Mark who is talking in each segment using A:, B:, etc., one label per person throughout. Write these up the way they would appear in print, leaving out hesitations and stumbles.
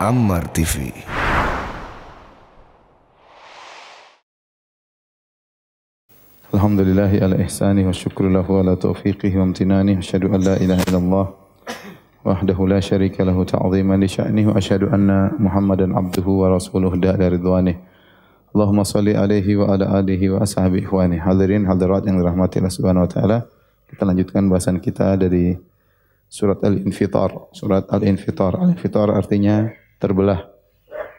A: Ammar TV.
B: Alhamdulillahi ala ihsani wa syukru lahu ala taufiqihi wa amtinani. Asyhadu an la ilaha illallah wahdahu la syarika lahu ta'ziman li sya'nihi wa asyhadu anna Muhammadan abduhu wa rasuluhu da'ila ridwanih. Allahumma salli alaihi wa ala alihi wa ashabihi ikhwani. Hadirin hadirat yang dirahmati Allah Subhanahu wa taala. Kita lanjutkan bahasan kita dari surat Al-Infitar. Surat Al-Infitar. Al-Infitar artinya terbelah.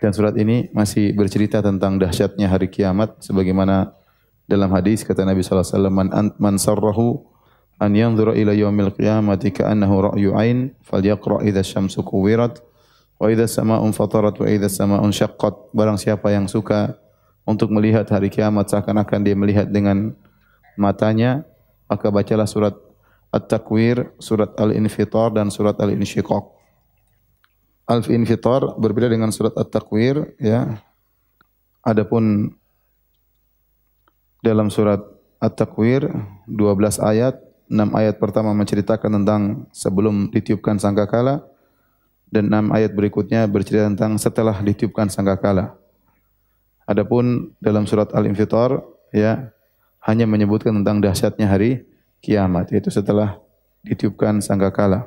B: Dan surat ini masih bercerita tentang dahsyatnya hari kiamat sebagaimana dalam hadis kata Nabi sallallahu alaihi wasallam, man sarrahu an yanzura ila yaumil qiyamati ka'annahu ra'yu 'ain falyaqra idza syamsu kuwirat wa idza samaa'un fatarat wa idza samaa'un syaqqat. Barang siapa yang suka untuk melihat hari kiamat seakan-akan dia melihat dengan matanya, maka bacalah surat At-Takwir, surat Al-Infitar dan surat Al-Insyiqaq. Al-Infitar berbeda dengan surat At-Takwir, ya. Adapun dalam surat At-Takwir 12 ayat, 6 ayat pertama menceritakan tentang sebelum ditiupkan sangkakala dan 6 ayat berikutnya bercerita tentang setelah ditiupkan sangkakala. Adapun dalam surat Al-Infitar, ya, hanya menyebutkan tentang dahsyatnya hari kiamat, yaitu setelah ditiupkan sangkakala.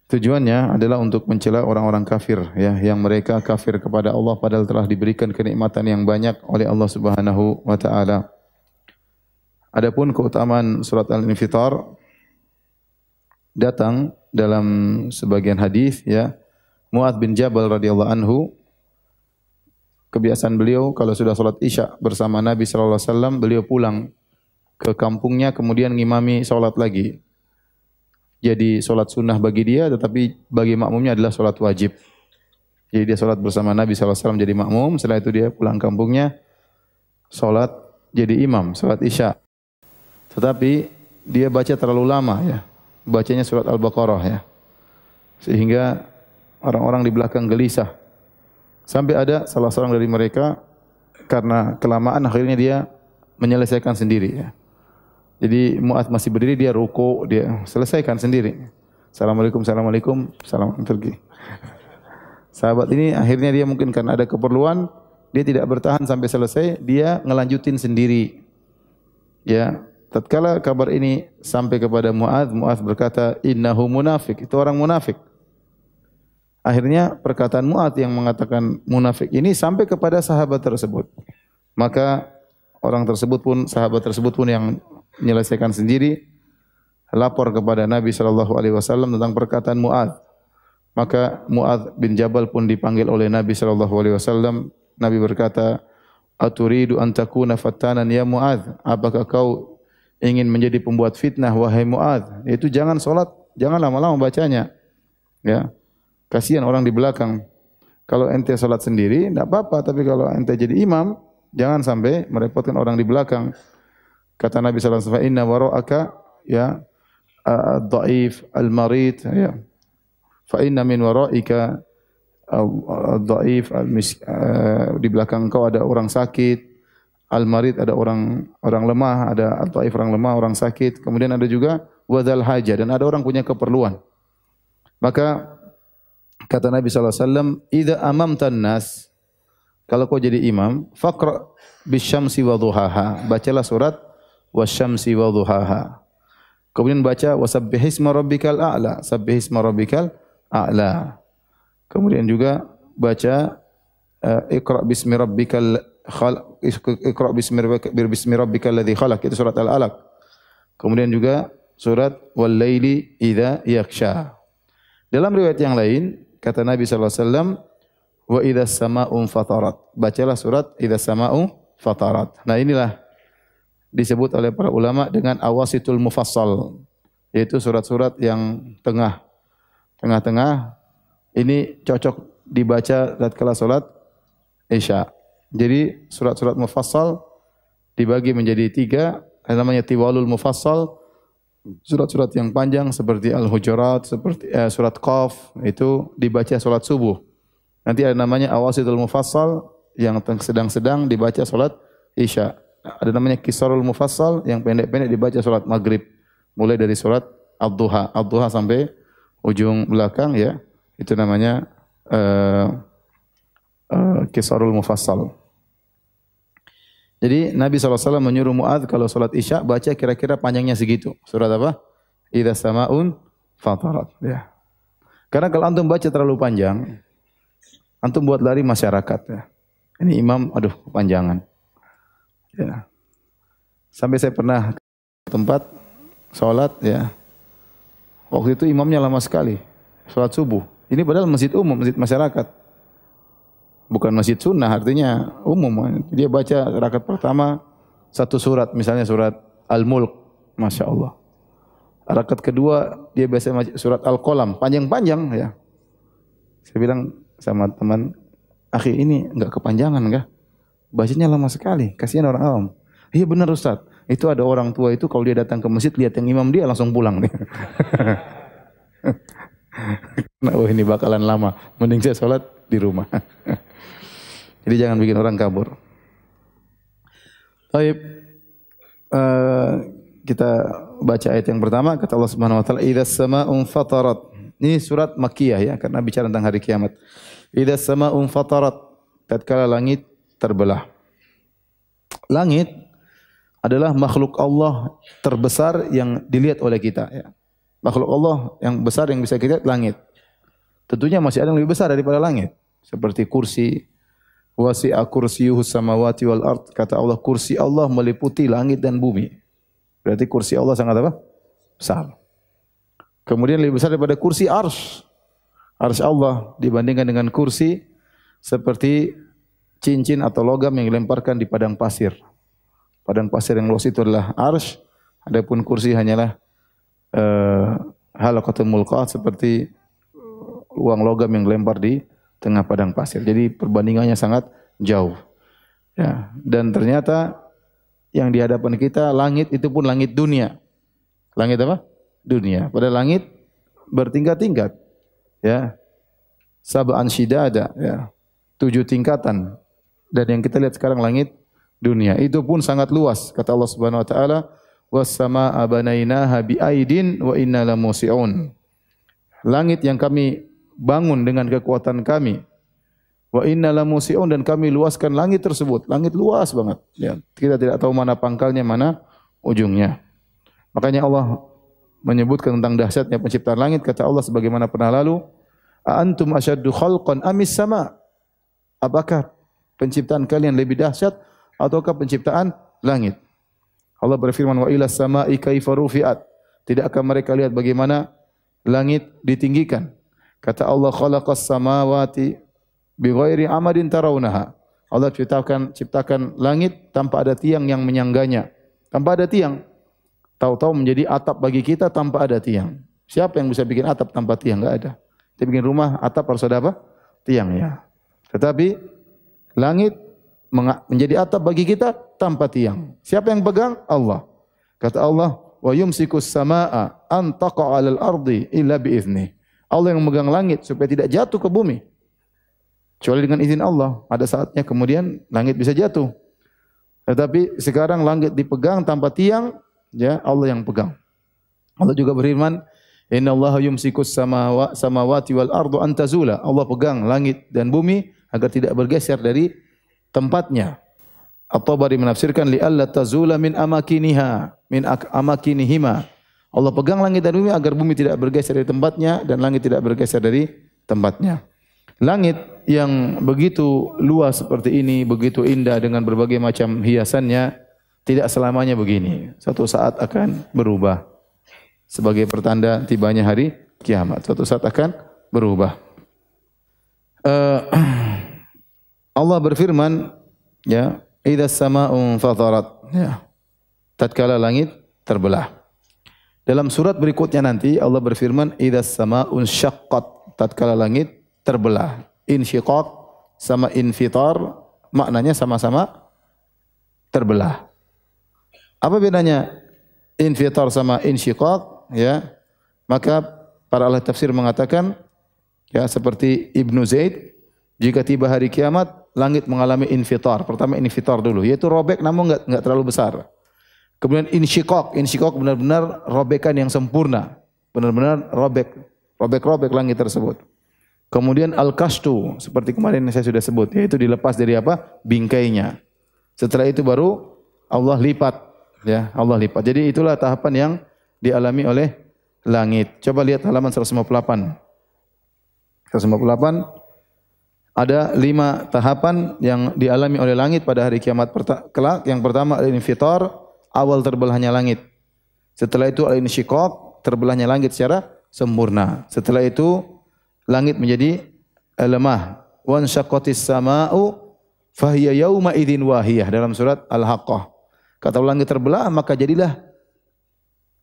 B: Tujuannya adalah untuk mencela orang-orang kafir, ya, yang mereka kafir kepada Allah padahal telah diberikan kenikmatan yang banyak oleh Allah Subhanahu wa taala. Adapun keutamaan surat Al-Infitar datang dalam sebagian hadis, ya. Mu'adz bin Jabal radhiyallahu anhu, kebiasaan beliau kalau sudah salat Isya bersama Nabi sallallahu alaihi wasallam, beliau pulang ke kampungnya kemudian ngimami salat lagi. Jadi salat sunnah bagi dia, tetapi bagi makmumnya adalah salat wajib. Jadi dia salat bersama Nabi sallallahu alaihi wasallam jadi makmum, setelah itu dia pulang kampungnya salat jadi imam, salat Isya. Tetapi dia baca terlalu lama, ya. Bacanya surat Al-Baqarah, ya. Sehingga orang-orang di belakang gelisah. Sampai ada salah seorang dari mereka karena kelamaan akhirnya dia menyelesaikan sendiri, ya. Jadi Mu'adz masih berdiri, dia ruku, dia selesaikan sendiri. Assalamualaikum, assalamualaikum, salam pergi. Sahabat ini akhirnya dia mungkin karena ada keperluan, dia tidak bertahan sampai selesai, dia ngelanjutin sendiri. Ya, tatkala kabar ini sampai kepada Mu'adz, Mu'adz berkata, "Innahu munafik." Itu orang munafik. Akhirnya perkataan Mu'adz yang mengatakan munafik ini sampai kepada sahabat tersebut. Maka orang tersebut pun, sahabat tersebut pun yang menyelesaikan sendiri, lapor kepada Nabi sallallahu alaihi wasallam tentang perkataan Mu'adz. Maka Mu'adz bin Jabal pun dipanggil oleh Nabi sallallahu alaihi wasallam. Nabi berkata, "Aturidu an takuna fattanan ya Mu'adz?" Apakah kau ingin menjadi pembuat fitnah wahai Mu'adz? Itu jangan salat, jangan lama-lama bacanya. Ya. Kasihan orang di belakang. Kalau ente salat sendiri enggak apa-apa, tapi kalau ente jadi imam, jangan sampai merepotkan orang di belakang. Kata Nabi sallallahu alaihi wasallam, "Inna wara'aka ya ad-dha'if al-marid, ya. Fa inna min wara'ika ad-dha'if di belakang engkau ada orang sakit, al-marid ada orang lemah, ada ad-dha'if orang lemah, orang sakit, kemudian ada juga wadzal hajah dan ada orang punya keperluan." Maka kata Nabi sallallahu alaihi wasallam, "Idza amamtan nas," kalau kau jadi imam, faqra bisyamsi wa duhaha, bacalah surat wasyamsi wa duhaha. Kemudian baca wasabbihisma rabbikal a'la, sabbihisma rabbikal a'la. Kemudian juga baca iqra bismi rabbikal khalaq, iqra bismi rabbikal ladzi khalaq, itu surat Al-Alaq. Kemudian juga surat wal laili idza yaghsha. Dalam riwayat yang lain kata Nabi sallallahu alaihi wasallam, wa idzas samaa'u fatarat, bacalah surat idzas samaa'u fatarat. Nah, inilah disebut oleh para ulama dengan awasitul mufassal, yaitu surat-surat yang tengah-tengah. Ini cocok dibaca tatkala salat Isya. Jadi surat-surat mufassal dibagi menjadi 3, namanya tiwalul mufassal. Surat-surat yang panjang seperti Al-Hujurat, seperti surat Qaf, itu dibaca salat subuh. Nanti ada namanya awasitul mufassal yang sedang-sedang dibaca salat Isya. Ada namanya Qisarul Mufassal yang pendek-pendek dibaca salat Maghrib. Mulai dari salat Ad-Duha sampai ujung belakang, ya. Itu namanya Qisarul Mufassal. Jadi Nabi SAW menyuruh Mu'adz kalau salat Isya baca kira-kira panjangnya segitu. Surat apa? Idza samaun fatarat. Ya. Karena kalau antum baca terlalu panjang, antum buat lari masyarakat. Ya. Ini imam, aduh kepanjangan. Ya. Sampai saya pernah ke tempat salat, ya. Waktu itu imamnya lama sekali, salat subuh. Ini padahal masjid umum, masjid masyarakat. Bukan masjid sunnah, artinya umum. Dia baca rakaat pertama satu surat, misalnya surat Al-Mulk, Masya Allah. Rakaat kedua dia biasa surat Al-Qalam, panjang-panjang ya. Saya bilang sama teman, akhi ini enggak kepanjangan enggak? Bacanya lama sekali, kasihan orang awam. Iya benar Ustaz, itu ada orang tua itu kalau dia datang ke masjid lihat yang imam dia langsung pulang nih. Nah, oh ini bakalan lama, mending saya sholat di rumah. Jadi jangan bikin orang kabur. Baik, kita baca ayat yang pertama, kata Allah Subhanahu wa taala, "Idzas samaa'un fatarat." Ini surat Makkiyah ya, karena bicara tentang hari kiamat. "Idzas samaa'un fatarat." Tatkala langit terbelah. Langit adalah makhluk Allah terbesar yang dilihat oleh kita ya. Makhluk Allah yang besar yang bisa kita lihat langit. Tentunya masih ada yang lebih besar daripada langit, seperti kursi. Wasi'a kursiyuhus samawati wal ard. Kata Allah, kursi Allah meliputi langit dan bumi. Berarti kursi Allah sangat apa? Besar. Kemudian lebih besar daripada kursi arsy. Arsy Allah dibandingkan dengan kursi seperti cincin atau logam yang dilemparkan di padang pasir. Padang pasir yang luas itu adalah arsy. Adapun kursi hanyalah halaqatul mulqat, seperti uang logam yang dilempar di tengah padang pasir. Jadi perbandingannya sangat jauh. Ya, dan ternyata yang di hadapan kita langit itu pun langit dunia. Langit apa? Dunia. Pada langit bertingkat-tingkat. Ya. Sab'an shidada, ya. 7 tingkatan. Dan yang kita lihat sekarang langit dunia itu pun sangat luas. Kata Allah Subhanahu wa taala, "Was samaa'a banainaha bi'aidin wa inna lamusi'un." Langit yang kami bangun dengan kekuatan kami. Wa inna lamusi'un, dan kami luaskan langit tersebut. Langit luas banget. Ya, kita tidak tahu mana pangkalnya, mana ujungnya. Makanya Allah menyebutkan tentang dahsyatnya penciptaan langit. Kata Allah sebagaimana pernah lalu, "A antum asyaddu khalqan amis sama?" Apakah penciptaan kalian lebih dahsyat ataukah penciptaan langit? Allah berfirman, "Wa ilas sama'i kaifa rufi'at." Tidakkah mereka lihat bagaimana langit ditinggikan? Kata Allah, "Khalaqas samawati bighairi amadin tarawunaha." Allah ciptakan langit tanpa ada tiang yang menyangganya. Tanpa ada tiang. Tahu-tahu menjadi atap bagi kita tanpa ada tiang. Siapa yang bisa bikin atap tanpa tiang? Enggak ada. Kita bikin rumah, atap harus ada apa? Tiang ya. Tetapi langit menjadi atap bagi kita tanpa tiang. Siapa yang pegang? Allah. Kata Allah, "Wa yumsikus samaa'a an taqa'a 'alal ardi illa bi'idznih." Allah yang memegang langit supaya tidak jatuh ke bumi. Kecuali dengan izin Allah. Ada saatnya kemudian langit bisa jatuh. Tetapi sekarang langit dipegang tanpa tiang, ya Allah yang pegang. Allah juga berfirman, "Inna Allah yumsikus samawati wal ardu an tazula." Allah pegang langit dan bumi agar tidak bergeser dari tempatnya. At-Tabari menafsirkan li alla tazula min amakinihima. Allah pegang langit dan bumi agar bumi tidak bergeser dari tempatnya dan langit tidak bergeser dari tempatnya. Langit yang begitu luas seperti ini, begitu indah dengan berbagai macam hiasannya, tidak selamanya begini. Suatu saat akan berubah. Sebagai pertanda tibanya hari kiamat. Suatu saat akan berubah. Allah berfirman, ya, "Idzas samaa'un fatarat." Ya. Tatkala langit terbelah. Dalam surat berikutnya nanti Allah berfirman, "Idzas samaa'un syaqqat." Tatkala langit terbelah. Insyiqaq sama infitar maknanya sama-sama terbelah. Apa bedanya infitar sama insyiqaq? Ya. Maka para ahli tafsir mengatakan, ya, seperti Ibnu Zaid, jika tiba hari kiamat langit mengalami infitar. Pertama infitar dulu, yaitu robek namun enggak terlalu besar. Kemudian insyiqaq benar-benar robekan yang sempurna. Benar-benar robek langit tersebut. Kemudian al-kashtu, seperti kemarin yang saya sudah sebut, yaitu dilepas dari apa? Bingkainya. Setelah itu baru Allah lipat, ya, Allah lipat. Jadi itulah tahapan yang dialami oleh langit. Coba lihat halaman 158. 158 ada 5 tahapan yang dialami oleh langit pada hari kiamat kelak. Yang pertama al-infitar, awal terbelahnya langit. Setelah itu al-insyiqaq, terbelahnya langit secara sempurna. Setelah itu langit menjadi lemah. Wan syaqqatis samaa'u fahiya yauma idzin wahiyah dalam surat Al-Haqqah. Kata langit terbelah maka jadilah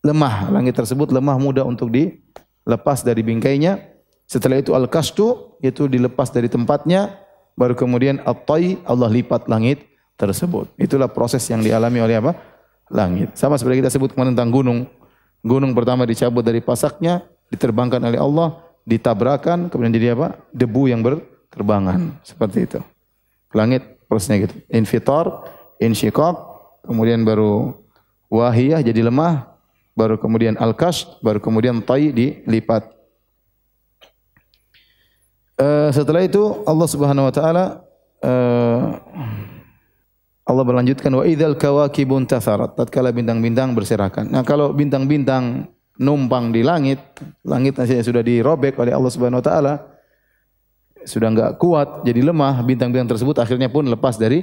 B: lemah. Langit tersebut lemah, mudah untuk dilepas dari bingkainya. Setelah itu al-kashtu, yaitu dilepas dari tempatnya, baru kemudian at-tay, Allah lipat langit tersebut. Itulah proses yang dialami oleh apa? Langit. Sama seperti kita sebut kemarin tentang gunung. Gunung pertama dicabut dari pasaknya, diterbangkan oleh Allah, ditabrakan, kemudian jadi apa? Debu yang berterbangan. Seperti itu. Langit prosesnya gitu. Infitar, insyiqaq, kemudian baru wahiyah jadi lemah, baru kemudian al-kasht, baru kemudian tay dilipat. Setelah itu Allah Subhanahu wa taala Allah berlanjutkan wa idzal kawakibun tatharat, tatkala bintang-bintang berserakan. Nah, kalau bintang-bintang numpang di langit, langit sudah dirobek oleh Allah Subhanahu wa taala, sudah enggak kuat, jadi lemah, bintang-bintang tersebut akhirnya pun lepas dari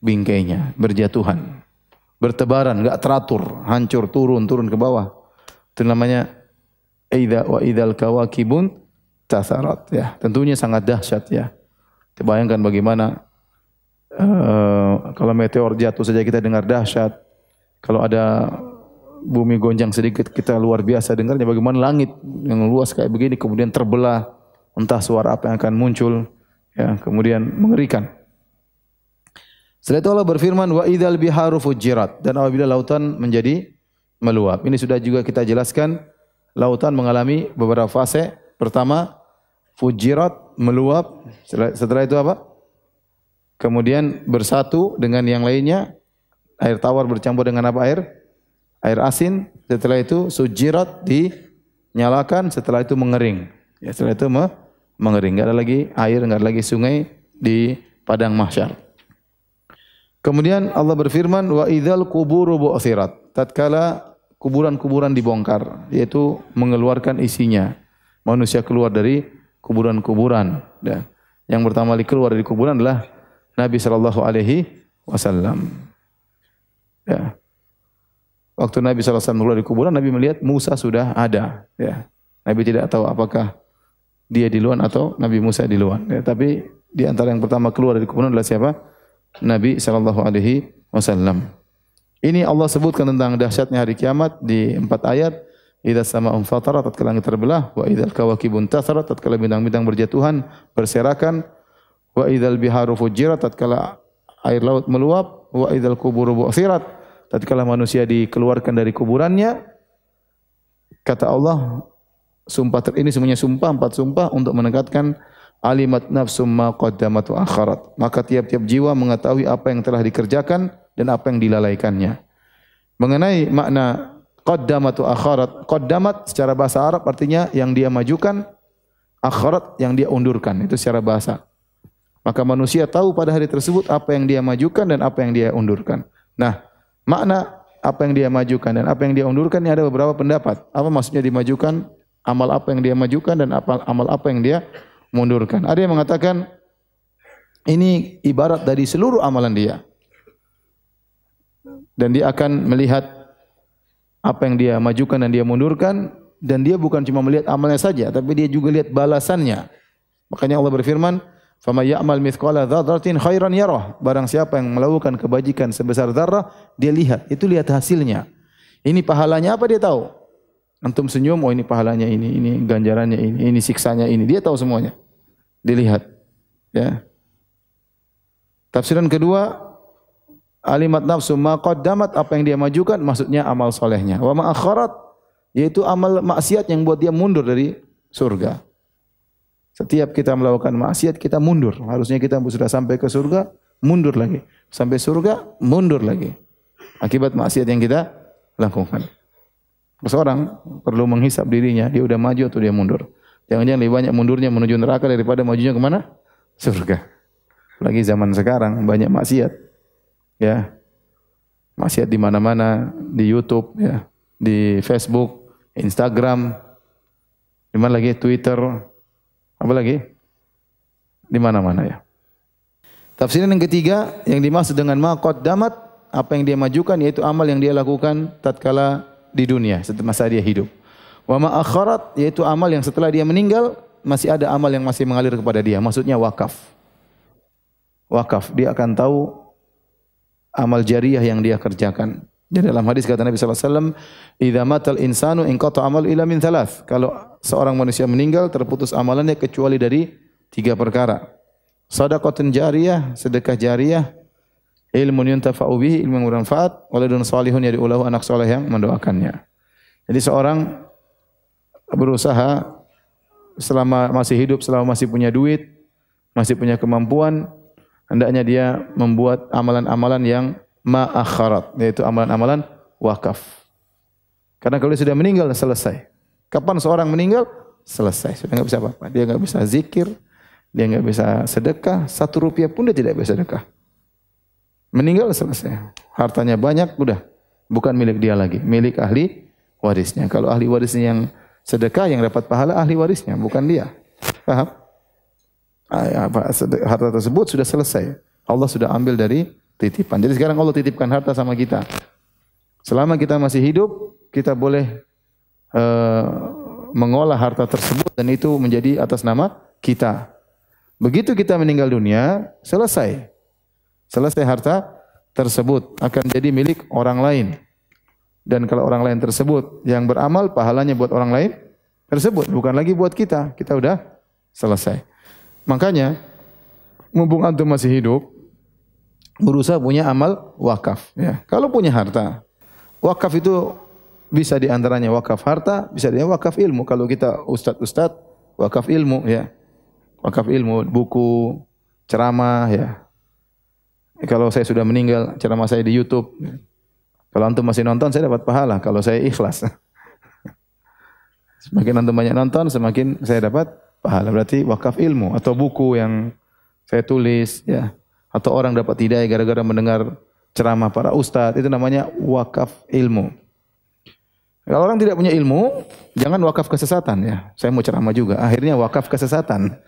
B: bingkainya, berjatuhan, bertebaran, enggak teratur, hancur, turun ke bawah. Itu namanya idzal kawakibun tatharat, ya. Tentunya sangat dahsyat, ya. Kita bayangkan bagaimana kalau meteor jatuh saja kita dengar dahsyat. Kalau ada bumi gonjang sedikit kita luar biasa dengarnya. Bagaimana langit yang luas kayak begini kemudian terbelah, entah suara apa yang akan muncul, ya, kemudian mengerikan. Setelah itu Allah berfirman wa idzal biharu fujirat, dan apabila lautan menjadi meluap. Ini sudah juga kita jelaskan, lautan mengalami beberapa fase. Pertama fujirat, meluap. Setelah itu apa? Kemudian bersatu dengan yang lainnya, air tawar bercampur dengan apa? Air asin. Setelah itu sujirat, dinyalakan. Setelah itu mengering. Ya, setelah itu mengering. Enggak ada lagi air, enggak ada lagi sungai di padang mahsyar. Kemudian Allah berfirman wa idzal quburu bu'thirat, tatkala kuburan-kuburan dibongkar, yaitu mengeluarkan isinya. Manusia keluar dari kuburan-kuburan. Dan yang pertama kali keluar dari kuburan adalah Nabi sallallahu alaihi wasallam. Ya. Waktu Nabi sallallahu alaihi wasallam keluar dari kuburan, Nabi melihat Musa sudah ada, ya. Nabi tidak tahu apakah dia di luar atau Nabi Musa di luar. Ya, tapi di antara yang pertama keluar dari kuburan adalah siapa? Nabi sallallahu alaihi wasallam. Ini Allah sebutkan tentang dahsyatnya hari kiamat di 4 ayat. Idza sama'un fatarat, tatkala langit terbelah, wa idzal kawakibun tatharat, tatkala bintang-bintang berjatuhan, berserakan, wa idzal biharu fujirat, tatkala air laut meluap, wa idzal quburu bu'thirat, tatkala manusia dikeluarkan dari kuburannya. Kata Allah, sumpah ini semuanya sumpah, 4 sumpah untuk menekankan alimat nafsum ma qaddamat wa akharat. Maka tiap-tiap jiwa mengetahui apa yang telah dikerjakan dan apa yang dilalaikannya. Mengenai makna qaddamat wa akharat, qaddamat secara bahasa Arab artinya yang dia majukan, akharat yang dia undurkan, itu secara bahasa. Maka manusia tahu pada hari tersebut apa yang dia majukan dan apa yang dia undurkan. Nah, makna apa yang dia majukan dan apa yang dia undurkan ini ada beberapa pendapat. Apa maksudnya dimajukan, amal apa yang dia majukan dan amal apa yang dia mundurkan. Ada yang mengatakan ini ibarat dari seluruh amalan dia. Dan dia akan melihat apa yang dia majukan dan dia mundurkan, dan dia bukan cuma melihat amalnya saja, tapi dia juga lihat balasannya. Makanya Allah berfirman, "Faman ya'mal mithqala dzarratin khairan yarah." Barang siapa yang melakukan kebajikan sebesar zarrah, dia lihat, itu lihat hasilnya. Ini pahalanya apa dia tahu. Antum senyum, oh ini pahalanya ini ganjarannya ini siksanya ini. Dia tahu semuanya. Dilihat. Ya. Tafsiran kedua, alimat nafsu ma qaddamat, apa yang dia majukan maksudnya amal solehnya. Wa ma akharat, yaitu amal maksiat yang buat dia mundur dari surga. Setiap kita melakukan maksiat kita mundur. Harusnya kita sudah sampai ke surga, mundur lagi. Sampai surga, mundur lagi. Akibat maksiat yang kita lakukan. Seorang perlu menghisap dirinya, dia sudah maju atau dia mundur. Jangan-jangan lebih banyak mundurnya menuju neraka daripada majunya kemana? Surga. Lagi zaman sekarang banyak maksiat. Ya. Maksiat di mana-mana, di YouTube, ya, di Facebook, Instagram, di mana lagi Twitter, apa lagi? Di mana-mana ya. Tafsiran yang ketiga yang dimaksud dengan ma qaddamat, apa yang dia majukan yaitu amal yang dia lakukan tatkala di dunia, setelah masa dia hidup. Wa ma akharat yaitu amal yang setelah dia meninggal masih ada amal yang masih mengalir kepada dia, maksudnya wakaf. Wakaf, dia akan tahu amal jariah yang dia kerjakan. Jadi dalam hadis kata Nabi sallallahu alaihi wasallam, "Idza matal insanu inqata amal ila min thalath." Kalau seorang manusia meninggal terputus amalannya kecuali dari 3 perkara. Shadaqatun jariyah, sedekah jariyah, ilmun yuntafa'u bihi, ilmu yang bermanfaat, waladun salihun yad'u lahu, anak saleh yang mendoakannya. Jadi seorang berusaha selama masih hidup, selama masih punya duit, masih punya kemampuan, hendaknya dia membuat amalan-amalan yang ma'akharat, yaitu amalan-amalan wakaf. Karena kalau dia sudah meninggal, selesai. Kapan seorang meninggal? Selesai. Sudah enggak bisa apa-apa. Dia enggak bisa zikir, dia enggak bisa sedekah, 1 rupiah pun dia tidak bisa sedekah. Meninggal selesai. Hartanya banyak, udah. Bukan milik dia lagi. Milik ahli warisnya. Kalau ahli warisnya yang sedekah, yang dapat pahala ahli warisnya, bukan dia. Paham? Harta tersebut sudah selesai. Allah sudah ambil dari titipan. Jadi sekarang Allah titipkan harta sama kita. Selama kita masih hidup, kita boleh mengolah harta tersebut dan itu menjadi atas nama kita. Begitu kita meninggal dunia, selesai. Selesai harta tersebut akan jadi milik orang lain. Dan kalau orang lain tersebut yang beramal, pahalanya buat orang lain tersebut, bukan lagi buat kita. Kita udah selesai. Makanya, mumpung antum masih hidup, berusaha punya amal wakaf. Ya. Kalau punya harta, wakaf itu bisa diantaranya wakaf harta, bisa dia wakaf ilmu. Kalau kita ustadz, wakaf ilmu, ya, wakaf ilmu, buku, ceramah, ya. Kalau saya sudah meninggal, ceramah saya di YouTube. Kalau antum masih nonton, saya dapat pahala. Kalau saya ikhlas, semakin antum banyak nonton, semakin saya dapat pahala. Berarti wakaf ilmu atau buku yang saya tulis, ya, atau orang dapat hidayah gara-gara mendengar ceramah para ustadz, itu namanya wakaf ilmu. Kalau orang tidak punya ilmu, jangan wakaf kesesatan, ya. Saya mau ceramah juga, akhirnya wakaf kesesatan.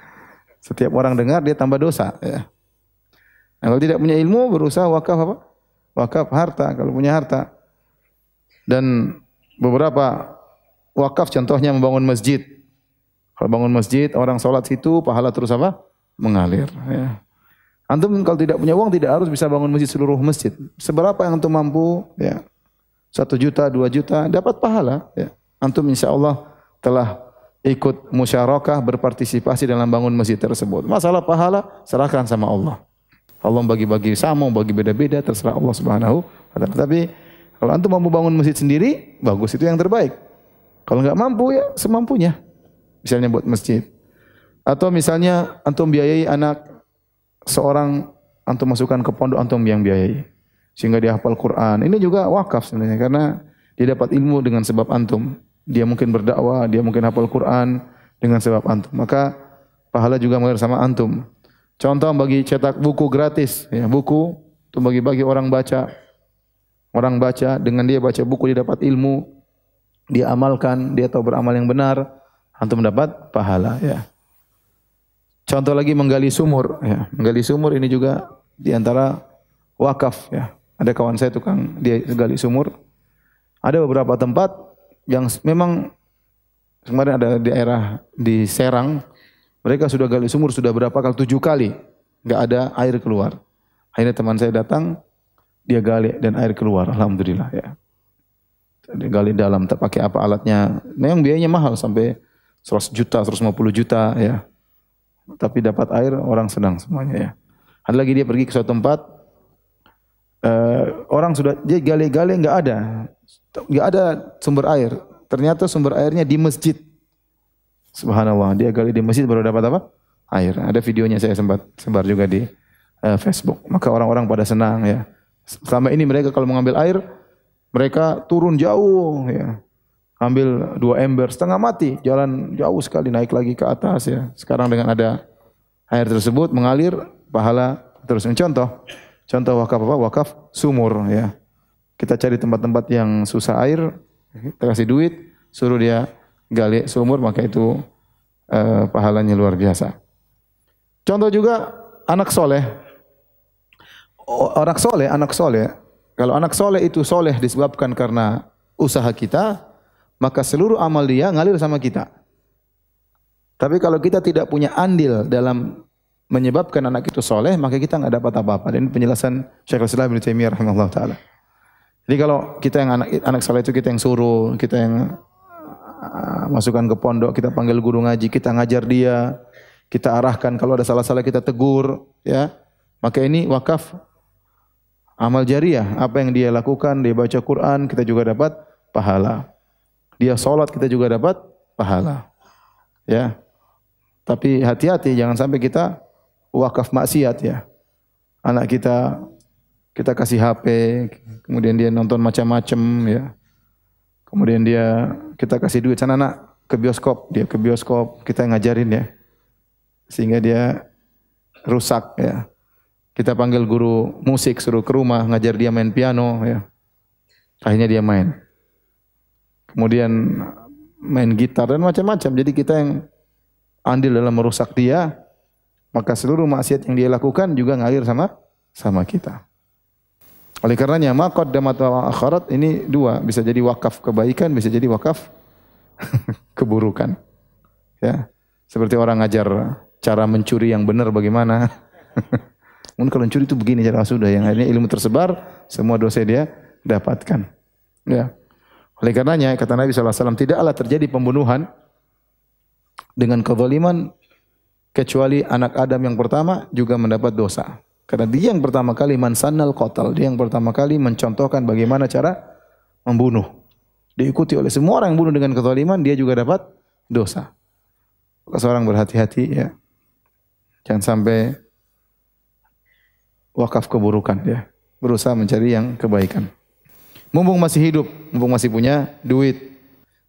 B: Setiap orang dengar dia tambah dosa, ya. Nah, kalau tidak punya ilmu, berusaha wakaf apa? Wakaf harta, kalau punya harta. Dan beberapa wakaf contohnya membangun masjid. Kalau bangun masjid, orang sholat situ, pahala terus apa? Mengalir. Ya. Antum kalau tidak punya uang, tidak harus bisa bangun masjid seluruh masjid. Seberapa yang antum mampu, ya, 1 juta, 2 juta, dapat pahala. Ya. Antum insya Allah telah ikut musyarakah, berpartisipasi dalam bangun masjid tersebut. Masalah pahala, serahkan sama Allah. Allah bagi-bagi sama, bagi beda-beda, terserah Allah Subhanahu wa ta'ala. Tapi kalau antum mampu bangun masjid sendiri, bagus, itu yang terbaik. Kalau enggak mampu, ya semampunya. Misalnya buat masjid. Atau misalnya antum biayai anak seorang, antum masukkan ke pondok, antum yang biayai. Sehingga dia hafal Quran. Ini juga wakaf sebenarnya. Karena dia dapat ilmu dengan sebab antum. Dia mungkin berdakwah, dia mungkin hafal Quran dengan sebab antum. Maka pahala juga mengalir sama antum. Contoh bagi cetak buku gratis. Ya, buku itu bagi-bagi orang baca. Orang baca, dengan dia baca buku, dia dapat ilmu. Dia amalkan, dia tahu beramal yang benar. Antum mendapat pahala, ya. Contoh lagi menggali sumur, ya. Menggali sumur ini juga di antara wakaf, ya. Ada kawan saya tukang dia gali sumur. Ada beberapa tempat yang memang kemarin ada di daerah di Serang, mereka sudah gali sumur sudah berapa kali? 7 kali, enggak ada air keluar. Akhirnya teman saya datang, dia gali dan air keluar, alhamdulillah, ya. Dia gali dalam, tak pakai apa alatnya. Memang biayanya mahal sampai 100 juta, 150 juta, ya. Tapi dapat air, orang senang semuanya, ya. Ada lagi dia pergi ke suatu tempat, orang sudah dia gali-gali enggak ada sumber air. Ternyata sumber airnya di masjid. Subhanallah, dia gali di masjid baru dapat apa? Air. Ada videonya saya sempat sebar juga di Facebook. Maka orang-orang pada senang, ya. Selama ini mereka kalau mengambil air, mereka turun jauh, ya. ambil 2 ember setengah mati, jalan jauh sekali naik lagi ke atas ya. Sekarang dengan ada air tersebut mengalir, pahala terus. Contoh wakaf apa? Wakaf sumur ya. Kita cari tempat-tempat yang susah air, kita kasih duit, suruh dia gali sumur, maka itu pahalanya luar biasa. Contoh juga anak soleh. Anak soleh. Kalau anak soleh itu soleh disebabkan karena usaha kita, maka seluruh amal dia ngalir sama kita. Tapi kalau kita tidak punya andil dalam menyebabkan anak itu soleh, maka kita nggak dapat apa-apa. Dan ini penjelasan Syekhul Islam Ibnu Taimiyah rahimahullah taala. Jadi kalau kita yang anak soleh itu kita yang suruh, kita yang masukkan ke pondok, kita panggil guru ngaji, kita ngajar dia, kita arahkan, kalau ada salah-salah kita tegur, ya. Maka ini wakaf amal jariah. Apa yang dia lakukan, dia baca Quran, kita juga dapat pahala. Dia sholat, kita juga dapat pahala. Ya. Tapi hati-hati, jangan sampai kita wakaf maksiat ya. Anak kita kasih HP, kemudian dia nonton macam-macam ya. Kemudian kita kasih duit, sana anak ke bioskop, dia ke bioskop, kita ngajarin ya. Sehingga dia rusak ya. Kita panggil guru musik, suruh ke rumah, ngajar dia main piano ya. Akhirnya dia main. Kemudian main gitar dan macam-macam. Jadi kita yang andil dalam merusak dia, maka seluruh maksiat yang dia lakukan juga ngalir sama kita. Oleh karenanya maqaddamat wa akharat ini dua, bisa jadi wakaf kebaikan, bisa jadi wakaf keburukan. Ya. Seperti orang ngajar cara mencuri yang benar bagaimana. Mungkin kalau mencuri itu begini cara sudah, yang akhirnya ilmu tersebar, semua dosa dia dapatkan. Ya. Oleh karenanya kata Nabi SAW, tidaklah terjadi pembunuhan dengan kezaliman kecuali anak Adam yang pertama juga mendapat dosa. Karena dia yang pertama kali mansannal qatal, dia yang pertama kali mencontohkan bagaimana cara membunuh. Diikuti oleh semua orang yang bunuh dengan kezaliman, dia juga dapat dosa. Maka seorang berhati-hati ya. Jangan sampai wakaf keburukan ya. Berusaha mencari yang kebaikan. Mumpung masih hidup, mumpung masih punya duit.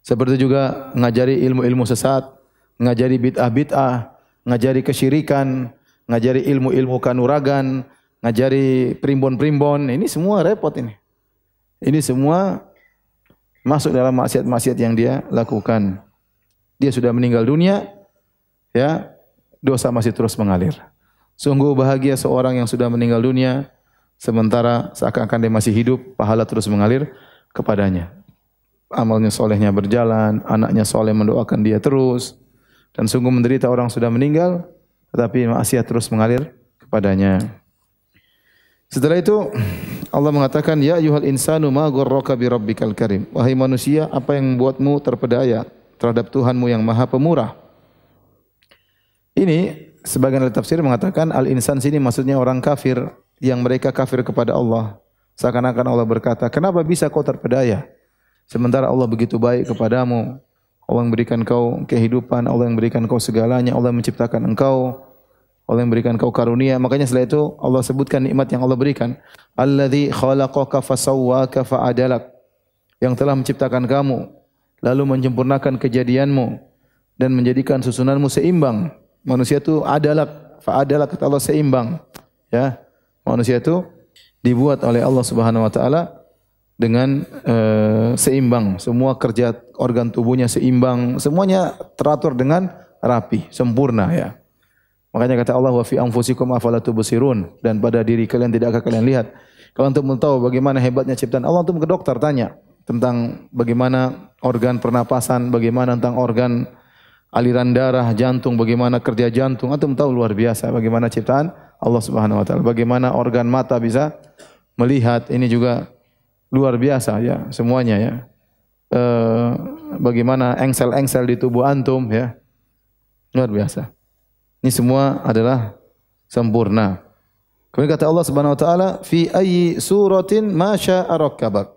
B: Seperti juga ngajari ilmu-ilmu sesat, ngajari bid'ah-bid'ah, ngajari kesyirikan, ngajari ilmu-ilmu kanuragan, ngajari primbon-primbon. Ini semua repot ini. Ini semua masuk dalam maksiat-maksiat yang dia lakukan. Dia sudah meninggal dunia, ya, dosa masih terus mengalir. Sungguh bahagia seorang yang sudah meninggal dunia, sementara seakan-akan dia masih hidup, pahala terus mengalir kepadanya. Amalnya solehnya berjalan, anaknya soleh mendoakan dia terus. Dan sungguh menderita orang sudah meninggal, tetapi maksiat terus mengalir kepadanya. Setelah itu Allah mengatakan, ya ayyuhal insanu ma gharraka bi rabbikal karim. Wahai manusia, apa yang membuatmu terpedaya terhadap Tuhanmu yang Maha Pemurah? Ini sebagian ahli tafsir mengatakan al-insan sini maksudnya orang kafir yang mereka kafir kepada Allah. Seakan-akan Allah berkata, kenapa bisa kau terpedaya? Sementara Allah begitu baik kepadamu. Allah yang berikan kau kehidupan, Allah yang berikan kau segalanya, Allah yang menciptakan engkau, Allah yang berikan kau karunia. Makanya setelah itu Allah sebutkan nikmat yang Allah berikan. Alladzi khalaqaka fasawwaka fa'adalak. Yang telah menciptakan kamu, lalu menyempurnakan kejadianmu dan menjadikan susunanmu seimbang. Manusia itu adalak, fa'adalak kata Allah seimbang. Ya. Manusia itu dibuat oleh Allah Subhanahu wa taala dengan seimbang. Semua kerja organ tubuhnya seimbang, semuanya teratur dengan rapi, sempurna ya. Makanya kata Allah, wa fi anfusikum afala tubsirun, dan pada diri kalian tidakkah kalian lihat? Kalau untuk tahu bagaimana hebatnya ciptaan Allah, untuk ke dokter tanya tentang bagaimana organ pernapasan, bagaimana tentang organ aliran darah, jantung, bagaimana kerja jantung. Antum tahu luar biasa bagaimana ciptaan Allah Subhanahu wa taala. Bagaimana organ mata bisa melihat, ini juga luar biasa ya, semuanya ya. Bagaimana engsel-engsel di tubuh antum ya. Luar biasa. Ini semua adalah sempurna. Kemudian kata Allah Subhanahu wa taala, fi ayyi suratin ma syaa rakkabak.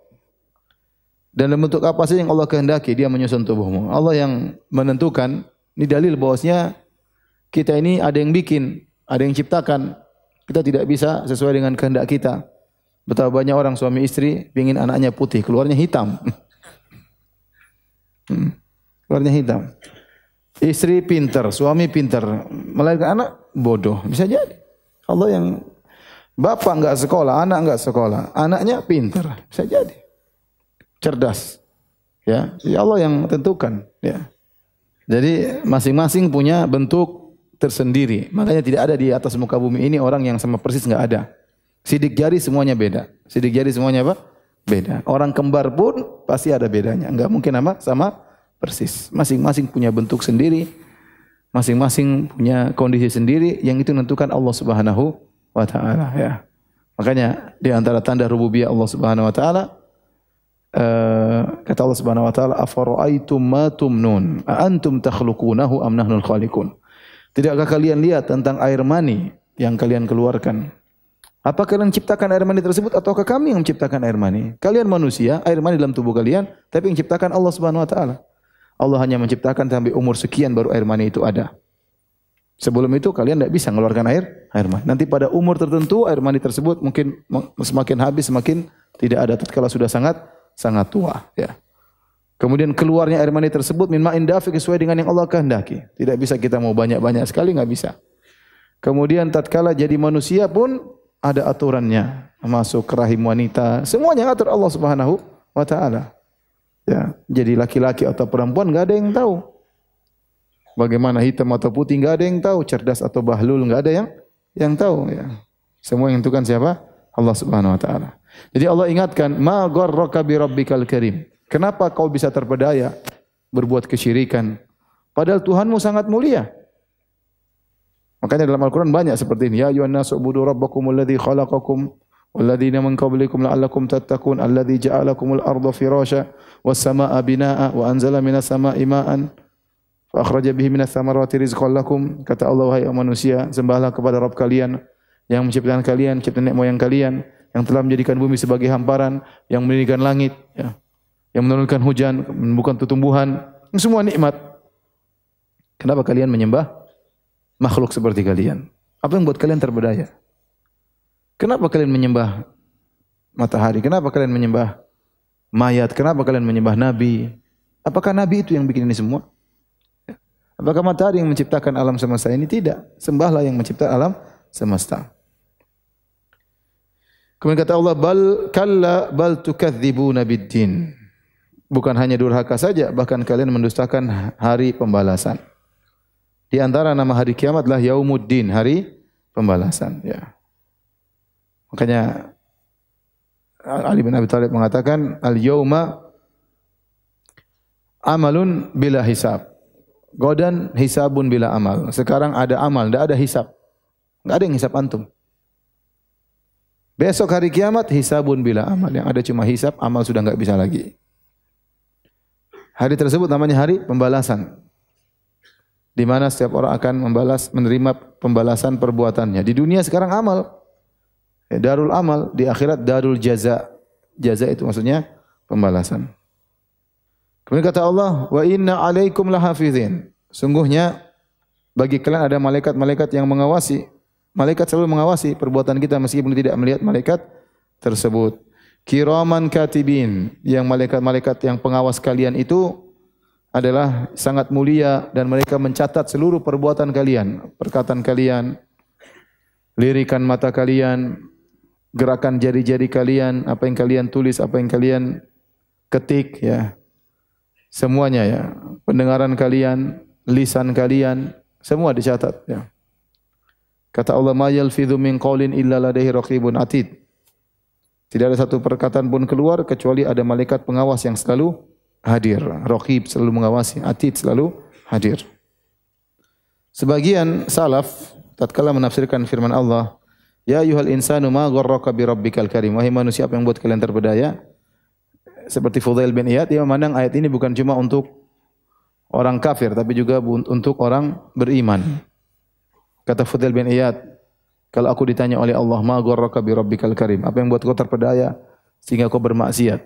B: Dan dalam bentuk apa saja yang Allah kehendaki dia menyusun tubuhmu. Allah yang menentukan. Ini dalil bahwasanya kita ini ada yang bikin, ada yang ciptakan. Kita tidak bisa sesuai dengan kehendak kita. Betapa banyak orang suami istri ingin anaknya putih, keluarnya hitam. Keluarnya hitam. Istri pintar, suami pintar, melahirkan anak bodoh, bisa jadi. Allah yang bapak enggak sekolah, anak enggak sekolah, anaknya pintar, bisa jadi. Cerdas. Ya, Allah yang tentukan, ya. Jadi masing-masing punya bentuk tersendiri. Makanya tidak ada di atas muka bumi ini orang yang sama persis, enggak ada. Sidik jari semuanya beda. Sidik jari semuanya apa? Beda. Orang kembar pun pasti ada bedanya. Enggak mungkin sama persis. Masing-masing punya bentuk sendiri. Masing-masing punya kondisi sendiri yang itu menentukan Allah Subhanahu wa taala, ya. Makanya di antara tanda rububiyah Allah Subhanahu wa taala kata Allah Subhanahu wa taala, afara'aitum ma tumnun a antum takhluqunahu am nahnul khaliqun. Tidakkah kalian lihat tentang air mani yang kalian keluarkan? Apa kalian ciptakan air mani tersebut ataukah kami yang menciptakan air mani? Kalian manusia, air mani dalam tubuh kalian, tapi yang ciptakan Allah Subhanahu wa taala. Allah hanya menciptakan sampai umur sekian baru air mani itu ada. Sebelum itu kalian tidak bisa mengeluarkan air mani. Nanti pada umur tertentu air mani tersebut mungkin semakin habis, semakin tidak ada tatkala sudah sangat tua, ya. Kemudian keluarnya air mani tersebut min ma'in dafiq sesuai dengan yang Allah kehendaki. Tidak bisa kita mau banyak-banyak sekali, enggak bisa. Kemudian tatkala jadi manusia pun ada aturannya, masuk ke rahim wanita, semuanya atur Allah Subhanahu wa taala. Ya, jadi laki-laki atau perempuan enggak ada yang tahu. Bagaimana hitam atau putih enggak ada yang tahu, cerdas atau bahlul enggak ada yang tahu, ya. Semua yang tentukan siapa? Allah Subhanahu wa taala. Jadi Allah ingatkan, ma gharraka bi rabbikal karim. Kenapa kau bisa terpedaya berbuat kesyirikan padahal Tuhanmu sangat mulia? Makanya dalam Al-Qur'an banyak seperti ini, ya ayyuhan nasu ubudu rabbakumul ladzi khalaqakum wal ladzina min qablikum la'allakum tattaqun alladzi ja'alakumul arda firasya was samaa'a binaa'a wa anzala minas samaa'i maa'an fa akhraja bihi minas thamarati rizqan lakum. Kata Allah, wahai manusia, sembahlah kepada Rabb kalian yang menciptakan kalian, menciptakan nenek moyang kalian, yang telah menjadikan bumi sebagai hamparan, yang mendirikan langit, ya, yang menurunkan hujan, menumbuhkan tumbuhan, semua nikmat. Kenapa kalian menyembah makhluk seperti kalian? Apa yang buat kalian terpedaya? Kenapa kalian menyembah matahari? Kenapa kalian menyembah mayat? Kenapa kalian menyembah nabi? Apakah nabi itu yang bikin ini semua? Apakah matahari yang menciptakan alam semesta ini? Tidak. Sembahlah yang menciptakan alam semesta. Kemudian kata Allah, bal tukadzibuna biddin. Bukan hanya durhaka saja, bahkan kalian mendustakan hari pembalasan. Di antara nama hari kiamatlah Yaumuddin, hari pembalasan, ya. Makanya Ali bin Abi Thalib mengatakan, al-yauma amalun bila hisab. Godan hisabun bila amal. Sekarang ada amal, tidak ada hisab. Enggak ada yang hisab antum. Besok hari kiamat hisabun bila amal. Yang ada cuma hisab, amal sudah enggak bisa lagi. Hari tersebut namanya hari pembalasan. Di mana setiap orang akan menerima pembalasan perbuatannya. Di dunia sekarang amal. Darul amal, di akhirat darul jaza. Jaza itu maksudnya pembalasan. Kemudian kata Allah, wa inna alaikum lahafizin. Sungguhnya bagi kalian ada malaikat-malaikat yang mengawasi. Malaikat selalu mengawasi perbuatan kita meskipun tidak melihat malaikat tersebut. Kiraman katibin, yang malaikat-malaikat yang pengawas kalian itu adalah sangat mulia dan mereka mencatat seluruh perbuatan kalian, perkataan kalian, lirikan mata kalian, gerakan jari-jari kalian, apa yang kalian tulis, apa yang kalian ketik, ya. Semuanya, ya. Pendengaran kalian, lisan kalian, semua dicatat, ya. Kata Allah, ma yalfidhu min qaulin illa ladaihi raqibun atid. Tidak ada satu perkataan pun keluar kecuali ada malaikat pengawas yang selalu hadir. Raqib selalu mengawasi, atid selalu hadir. Sebagian salaf tatkala menafsirkan firman Allah, ya ayyuhal insanu ma gharraka bi rabbikal karim. Wahai manusia, apa yang buat kalian terpedaya? Seperti Fudail bin Iyad, dia memandang ayat ini bukan cuma untuk orang kafir tapi juga untuk orang beriman. Kata Fudail bin Iyad, kalau aku ditanya oleh Allah, ma gharraka bi rabbikal karim, apa yang buat kau terpedaya sehingga kau bermaksiat?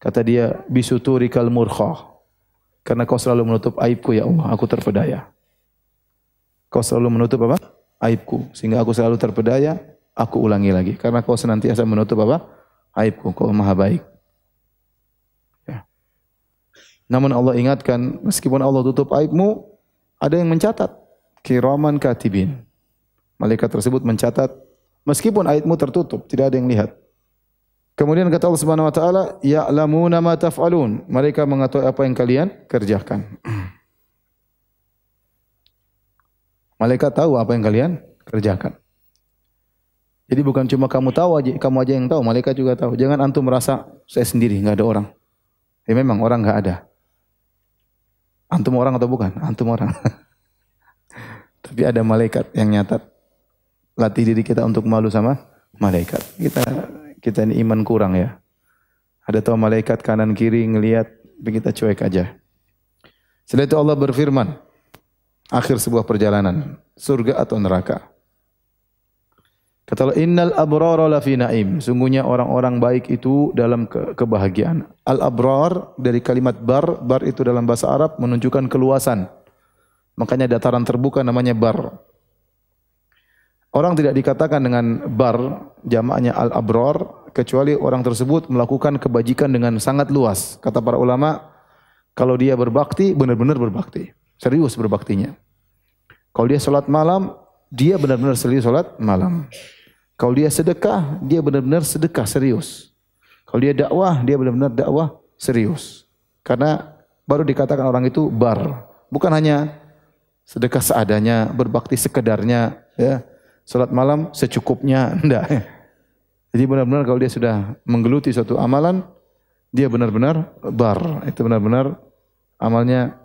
B: Kata dia, bisuturikal murkhah, karena kau selalu menutup aibku ya Allah, aku terpedaya. Kau selalu menutup apa? Aibku, sehingga aku selalu terpedaya, aku ulangi lagi, karena kau senantiasa menutup apa? Aibku, kau maha baik. Ya. Namun Allah ingatkan, meskipun Allah tutup aibmu, ada yang mencatat. Kiraman katibin. Malaikat tersebut mencatat, meskipun aibmu tertutup, tidak ada yang lihat. Kemudian kata Allah Subhanahu wa taala, ya'lamuna ma taf'alun. Mereka mengetahui apa yang kalian kerjakan. Malaikat tahu apa yang kalian kerjakan. Jadi bukan cuma kamu aja yang tahu, malaikat juga tahu. Jangan antum merasa saya sendiri, enggak ada orang. Ya memang orang enggak ada. Antum orang atau bukan? Antum orang. Tapi ada malaikat yang nyatat. Latih diri kita untuk malu sama malaikat. Kita ini iman kurang ya. Ada tahu malaikat kanan kiri ngelihat, kita cuek aja. Setelah itu Allah berfirman, akhir sebuah perjalanan, surga atau neraka. Kata Allah, innal abrara lafi naim. Sungguhnya orang-orang baik itu dalam kebahagiaan. Al-abrar dari kalimat bar itu dalam bahasa Arab menunjukkan keluasan. Makanya dataran terbuka namanya bar. Orang tidak dikatakan dengan bar, jamaknya al-abrar, kecuali orang tersebut melakukan kebajikan dengan sangat luas. Kata para ulama, kalau dia berbakti, benar-benar berbakti. Serius berbaktinya. Kalau dia salat malam, dia benar-benar serius salat malam. Kalau dia sedekah, dia benar-benar sedekah serius. Kalau dia dakwah, dia benar-benar dakwah serius. Karena baru dikatakan orang itu bar. Bukan hanya sedekah seadanya, berbakti sekedarnya, ya. Salat malam secukupnya, enggak. Jadi benar-benar kalau dia sudah menggeluti suatu amalan, dia benar-benar bar. Itu benar-benar amalnya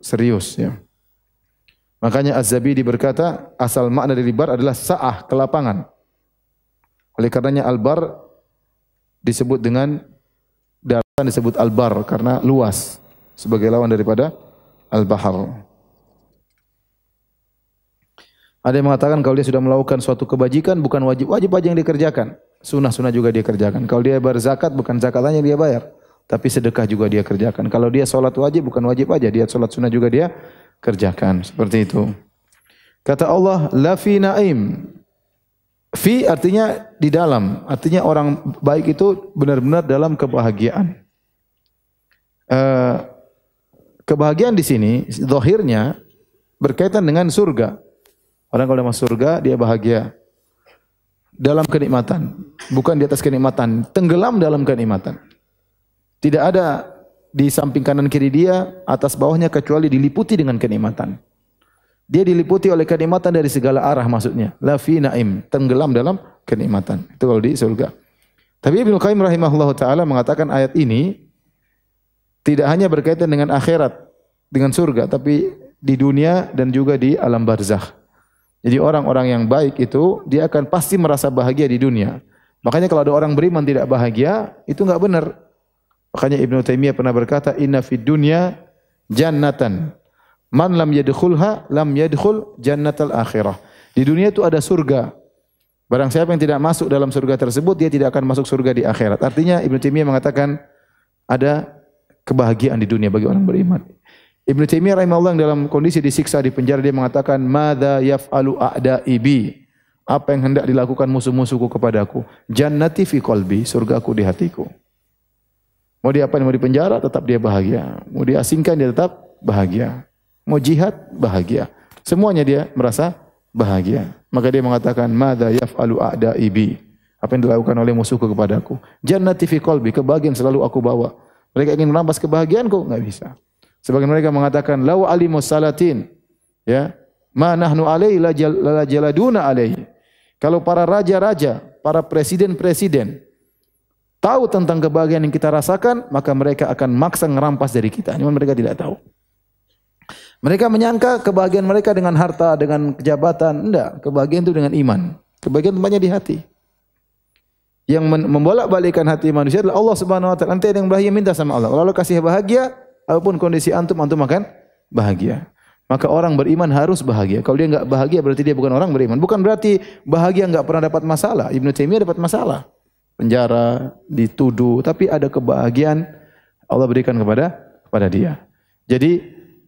B: serius ya. Makanya Az-Zabidi berkata, asal makna dari bar adalah sa'ah, kelapangan. Oleh karenanya al-bar disebut dengan daratan disebut al-bar karena luas sebagai lawan daripada al-bahar. Ada yang mengatakan kalau dia sudah melakukan suatu kebajikan bukan wajib aja yang dikerjakan. Sunnah juga dia kerjakan. Kalau dia berzakat bukan zakatannya dia bayar, tapi sedekah juga dia kerjakan. Kalau dia salat wajib bukan wajib aja, dia salat sunnah juga dia kerjakan. Seperti itu. Kata Allah, la fi naim. Fi artinya di dalam, artinya orang baik itu benar-benar dalam kebahagiaan. Kebahagiaan di sini zahirnya berkaitan dengan surga. Orang kalau masuk surga dia bahagia dalam kenikmatan, bukan di atas kenikmatan, tenggelam dalam kenikmatan. Tidak ada di samping kanan kiri dia, atas bawahnya kecuali diliputi dengan kenikmatan. Dia diliputi oleh kenikmatan dari segala arah maksudnya. La fi naim, tenggelam dalam kenikmatan. Itu kalau di surga. Tapi Ibnu Qayyim rahimahullahu taala mengatakan ayat ini tidak hanya berkaitan dengan akhirat, dengan surga, tapi di dunia dan juga di alam barzakh. Jadi orang-orang yang baik itu dia akan pasti merasa bahagia di dunia. Makanya kalau ada orang beriman tidak bahagia, itu enggak benar. Makanya Ibnu Taimiyah pernah berkata, "Inna fid dunya jannatan. Man lam yadkhulha lam yadkhul jannatal akhirah." Di dunia itu ada surga. Barang siapa yang tidak masuk dalam surga tersebut, dia tidak akan masuk surga di akhirat. Artinya Ibnu Taimiyah mengatakan ada kebahagiaan di dunia bagi orang beriman. Ibnu Taimiyah rahimahullah dalam kondisi disiksa di penjara dia mengatakan, "Madza yaf'alu a'da'i bi?" Apa yang hendak dilakukan musuh-musuhku kepadaku? Jannati fi qalbi, surgaku di hatiku. Mau diapain, mau di penjara tetap dia bahagia. Mau diasingkan dia tetap bahagia. Mau jihad bahagia. Semuanya dia merasa bahagia. Maka dia mengatakan, "Madza yaf'alu a'da'i bi?" Apa yang dilakukan oleh musuhku kepadaku? Jannati fi qalbi, kebahagiaan selalu aku bawa. Mereka ingin merampas kebahagiaanku, enggak bisa. Sebagian mereka mengatakan law alimus salatin ya ma nahnu alaihi la jaladuna alaihi. Kalau para raja-raja, para presiden-presiden tahu tentang kebahagiaan yang kita rasakan, maka mereka akan maksa ngerampas dari kita. Namun mereka tidak tahu. Mereka menyangka kebahagiaan mereka dengan harta, dengan kejabatan. Enggak, kebahagiaan itu dengan iman. Kebahagiaan tempatnya di hati. Yang membolak-balikkan hati manusia adalah Allah Subhanahu wa taala. Nanti ada yang bahagia minta sama Allah. Kalau Allah kasih bahagia, apapun kondisi antum akan bahagia. Maka orang beriman harus bahagia. Kalau dia enggak bahagia berarti dia bukan orang beriman. Bukan berarti bahagia enggak pernah dapat masalah. Ibnu Taimiyah dapat masalah. Penjara, dituduh, tapi ada kebahagiaan Allah berikan kepada dia. Jadi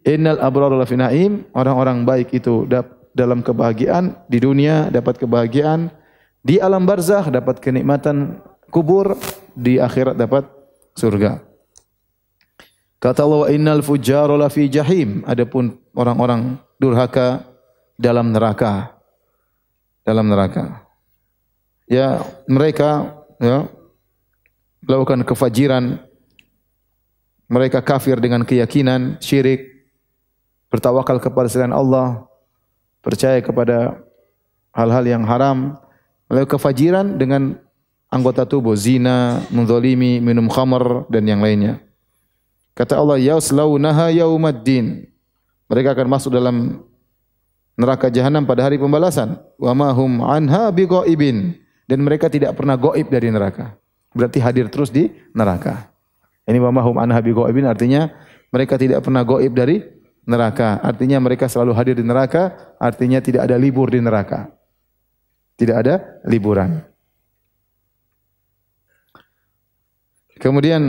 B: innal abrara lafi naim, orang-orang baik itu dalam kebahagiaan di dunia, dapat kebahagiaan di alam barzakh, dapat kenikmatan kubur, di akhirat dapat surga. Kata Allah, wa innal fujjara lafi jahim. Adapun orang-orang durhaka dalam neraka. Dalam neraka. Ya, mereka ya melakukan kefajiran, mereka kafir dengan keyakinan, syirik, bertawakal kepada selain Allah, percaya kepada hal-hal yang haram, melakukan kefajiran dengan anggota tubuh, zina, menzalimi, minum khamar dan yang lainnya. Kata Allah, yaslaunaha yaumaddin. Mereka akan masuk dalam neraka jahanam pada hari pembalasan. Wa ma hum anha bighaibin. Dan mereka tidak pernah gaib dari neraka. Berarti hadir terus di neraka. Ini wa ma hum anha bighaibin artinya mereka tidak pernah gaib dari neraka. Artinya mereka selalu hadir di neraka, artinya tidak ada libur di neraka. Tidak ada liburan. Kemudian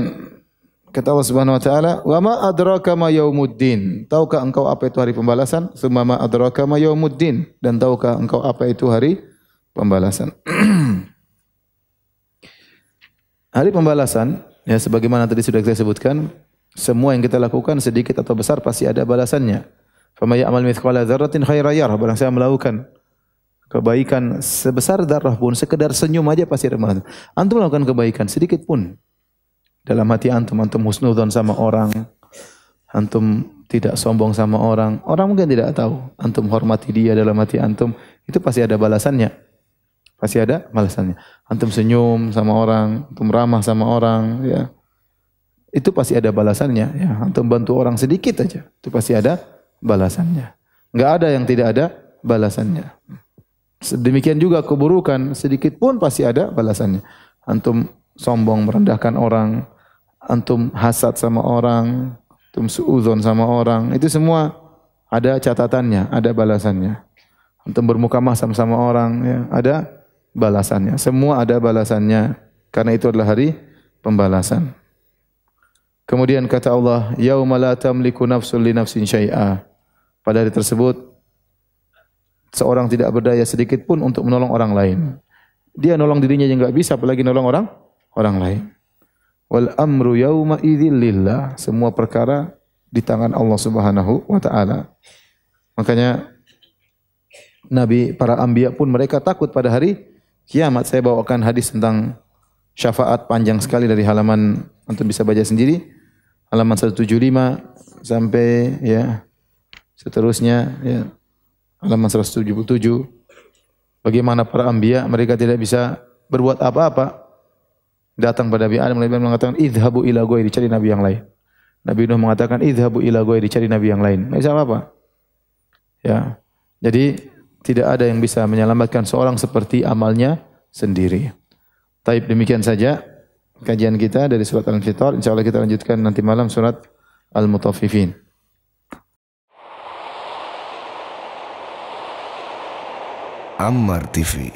B: kata Allah Subhanahu wa taala, "Wa ma adraka ma yaumuddin?" Tahukah engkau apa itu hari pembalasan? "Summa ma adraka ma yaumuddin?" Dan tahukah engkau apa itu hari pembalasan? Hari pembalasan, ya sebagaimana tadi sudah kita sebutkan, semua yang kita lakukan sedikit atau besar pasti ada balasannya. Faman ya'mal mithqala dzarratin khairan yarah. Barang siapa melakukan kebaikan sebesar darah pun, sekedar senyum aja pasti ada balasan. Antum melakukan kebaikan sedikit pun, dalam hati antum husnudzon sama orang, antum tidak sombong sama orang, orang mungkin tidak tahu, antum hormati dia dalam hati antum, itu pasti ada balasannya. Pasti ada balasannya. Antum senyum sama orang, antum ramah sama orang, ya. Itu pasti ada balasannya, ya. Antum bantu orang sedikit aja, itu pasti ada balasannya. Enggak ada yang tidak ada balasannya. Demikian juga keburukan sedikit pun pasti ada balasannya. Antum sombong merendahkan orang, antum hasad sama orang, antum suudzon sama orang, itu semua ada catatannya, ada balasannya. Antum bermuka masam sama orang, ya, ada balasannya. Semua ada balasannya, karena itu adalah hari pembalasan. Kemudian kata Allah, yauma la tamliku nafsun li nafsin syai'a. Pada hari tersebut seorang tidak berdaya sedikit pun untuk menolong orang lain. Dia nolong dirinya yang enggak bisa, apalagi nolong orang lain. Wal amru yauma idzil lillah. Semua perkara di tangan Allah Subhanahu wa taala. Makanya nabi, para anbiya pun mereka takut pada hari kiamat. Saya bawakan hadis tentang syafaat panjang sekali dari halaman, antum bisa baca sendiri, halaman 175 sampai ya seterusnya, ya halaman 177. Bagaimana para anbiya mereka tidak bisa berbuat apa-apa. Datang pada Nabi Adam, Nabi Adam mengatakan idhabu ila ghairi, cari nabi yang lain. Nabi Nuh mengatakan idhabu ila ghairi, cari nabi yang lain. Enggak bisa apa-apa. Ya. Jadi tidak ada yang bisa menyelamatkan seorang seperti amalnya sendiri. Taib, demikian saja kajian kita dari surat Al-Infitar. Insyaallah kita lanjutkan nanti malam surat Al-Mutaffifin.
A: Ammar TV.